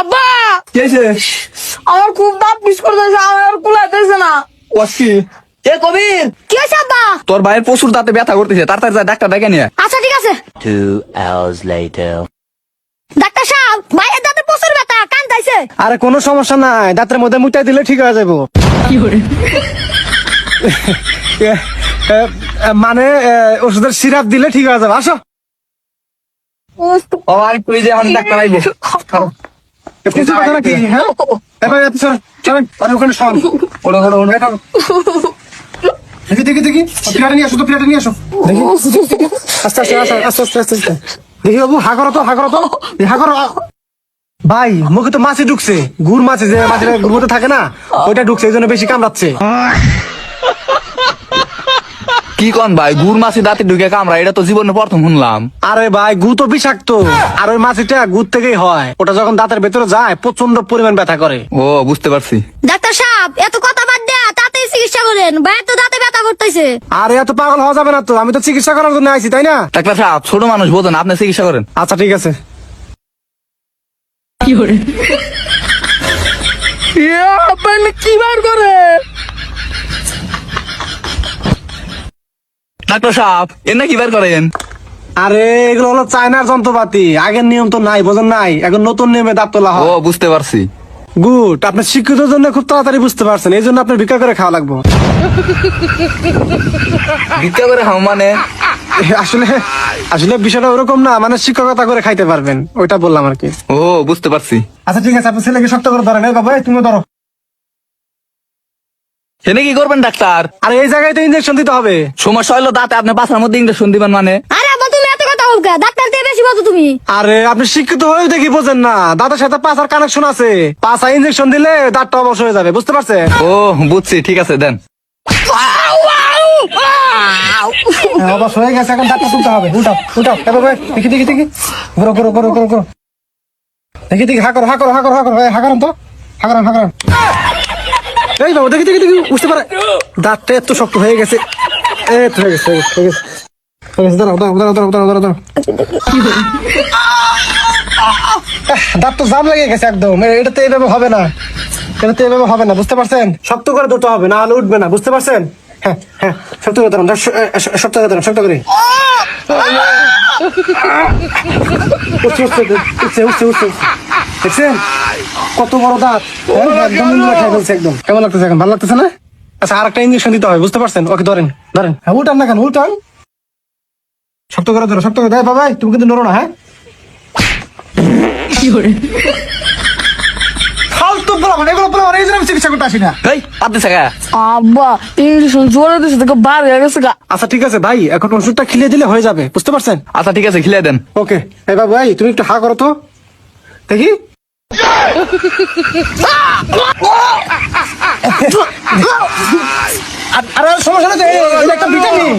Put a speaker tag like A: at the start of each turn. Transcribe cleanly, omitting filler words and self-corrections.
A: আব্বা
B: কি হয়েছে?
A: আমার খুব দাঁত পিস করতেছে, আমার কুলাইতেছে না।
B: ওয়াসি এ কবির,
A: কি হয়েছে আব্বা?
B: তোর ভাইয়ের প্রচুর দাঁতে ব্যথা করতেছে, তাড়াতাড়ি যা ডাক্তার ডেকে নিয়ে।
A: আচ্ছা ঠিক আছে।
C: 2 hours later.
A: ডাক্তার সাহেব, ভাইয়ের দাঁতে প্রচুর ব্যথা, কান্দাইছে।
D: আরে কোনো সমস্যা নাই, দাঁতের মধ্যে মুটাই দিলে ঠিক হয়ে যাবো। মানে ওষুধের সিরাপ দিলে ঠিক হয়ে যাবে। আসো।
B: ও আর তুই যে এখন ডাক্তার আইবো।
D: কিছু কথা নাকি? হ্যাঁ এবার চলেন ওখানে সব দেখি প্লেটে নিয়ে আসো তো, প্লেটে নিয়ে আসো। দেখি আস্তে আস্তে আস্তে আস্তে আস্তে আস্তে দেখি বাবু, হা করো তো, হা করো তো, হা করো। ভাই মুখে তো মাছি ঢুকছে, গুড় মাছি, যে মাছিটা গুড় মধ্যে থাকে না, ওইটা ঢুকছে, এই জন্য বেশি কামড়াচ্ছে।
B: কি কন ভাই, গুড় মাছি দাঁতে ঢুকে কামড়া, এটা তো জীবনে প্রথম শুনলাম।
D: আরে ভাই গু তো বিষাক্ত, আর ওই মাছিটা গুড় থেকেই হয়। ওটা যখন দাঁতের ভেতরে যায় প্রচন্ড পরিমাণ ব্যথা করে।
B: ও বুঝতে পারছি।
A: ডাক্তার সাহেব, এত কথা বাদ দেয়া তাড়াতাড়ি চিকিৎসা করেন, ভাইয়ের তো দাঁতে ব্যথা করতেছে।
D: আরে এত পাগল হওয়া যাবে না তো, আমি তো চিকিৎসা করার জন্য আইছি, তাই না?
B: ডাক্তার সাহেব, ছোট মানুষ বোঝেন, আপনি চিকিৎসা করেন।
D: আচ্ছা ঠিক আছে।
A: কি বার করে?
B: ডাক্তার সাহেব, এর না কি বের করেন?
D: আরে এগুলো হলো চায়নার যন্ত্রপাতি, আগের নিয়ম তো নাই, বোঝেন নাই, এখন নতুন নিয়মে দাঁত তোলা
B: ও
D: হয়।
B: বুঝতে পারছি।
D: গুড, আপনি শিক্ষিত জন্য খুব তাড়াতাড়ি বুঝতে পারছেন, এই জন্য আপনার ভিক্ষা করে খাওয়া লাগবে।
B: ভিক্ষা করে খাও মানে?
D: আসলে আসলে বিষয়টা ওরকম না, মানে শিক্ষকতা করে খাইতে পারবেন, ওইটা বললাম আর কি।
B: ও বুঝতে পারছি।
D: আচ্ছা ঠিক আছে, আপনি ছেলেকে শক্ত করে ধরেন। এই বাবা, এই তুমি ধরো।
B: এনে কি করবেন ডাক্তার?
D: আর এই জায়গায় তো ইঞ্জেকশন দিতে হবে।
B: সমস্যা হলো দাঁতে, আপনি পাছার মধ্যে ইঞ্জেকশন দিবেন মানে?
A: আরে আব্বা, তুমি এত কথা বলকা, ডাক্তার দিয়ে বেশি বলছো তুমি।
D: আরে আপনি শিক্ষিত হয়েও দেখি বোঝেন না, দাঁতের সাথে পাছার কানেকশন আছে, পাছা ইঞ্জেকশন দিলে দাঁতটা অবশ হয়ে যাবে, বুঝতে পারছেন?
B: ও বুঝছি, ঠিক আছে দেন।
D: অবশ হয়ে গেছে, এখন দাঁতটা তুলতে হবে। উঠাও উঠাও, এবার দেখি দেখি দেখি, ঘুরো ঘুরো ঘুরো ঘুরো ঘুরো, দেখি দেখি, হা করো হা করো হা করো হা করো, হা করেন তো, হা করেন হা করেন। এই বাবু দেখি দেখি দেখি, বুঝতে পারে দাঁতটা এত শক্ত হয়ে গেছে। হয়ে গেছে হয়ে গেছে হয়ে গেছে হয়ে গেছে, দাঁড়াও দাঁড়াও দাঁড়াও দাঁড়াও দাঁড়াও দাঁড়াও। দাঁত তো জাম লেগে গেছে একদম, এটা তো এইভাবে হবে না, এটা তো এইভাবে হবে না, বুঝতে পারছেন? শক্ত করে ধরতে হবে, না হলে উঠবে না, বুঝতে পারছেন? হ্যাঁ হ্যাঁ, শক্ত করে ধরুন, শক্ত করে ধরুন, শক্ত করে। উঠছে উঠছে উঠছে উঠছে উঠছে, দেখছেন কত বড় দাঁত, একদম খাই ফেলছে একদম। কেমন লাগতেছে এখন, ভালো লাগতেছে না? আচ্ছা আর একটা ইঞ্জেকশন দিতে হবে, বুঝতে পারছেন? ওকে ধরেন ধরেন, হ্যাঁ উল্টান না কেন, উল্টান, শক্ত করে ধরো, শক্ত করে। বাবা তুমি কিন্তু নড়ো না, হ্যাঁ? ফালতু বলা, এগুলো বলা, এই জন্য আমি চিকিৎসা করতে আসি না।
B: এই পাতে থাকা।
A: আব্বা, ইঞ্জেকশন জোরে দিছে, দেখো বার হয়ে গেছে গা।
D: আচ্ছা ঠিক আছে ভাই, এখন ওষুধটা খিলে দিলে হয়ে যাবে, বুঝতে পারছেন?
B: আচ্ছা ঠিক আছে, খিলিয়ে দেন।
D: ওকে। এই বাবু ভাই, তুমি একটু হা করো তো দেখি। আরে সমস্যা নেই তো, এটা একটা ভিটামিন।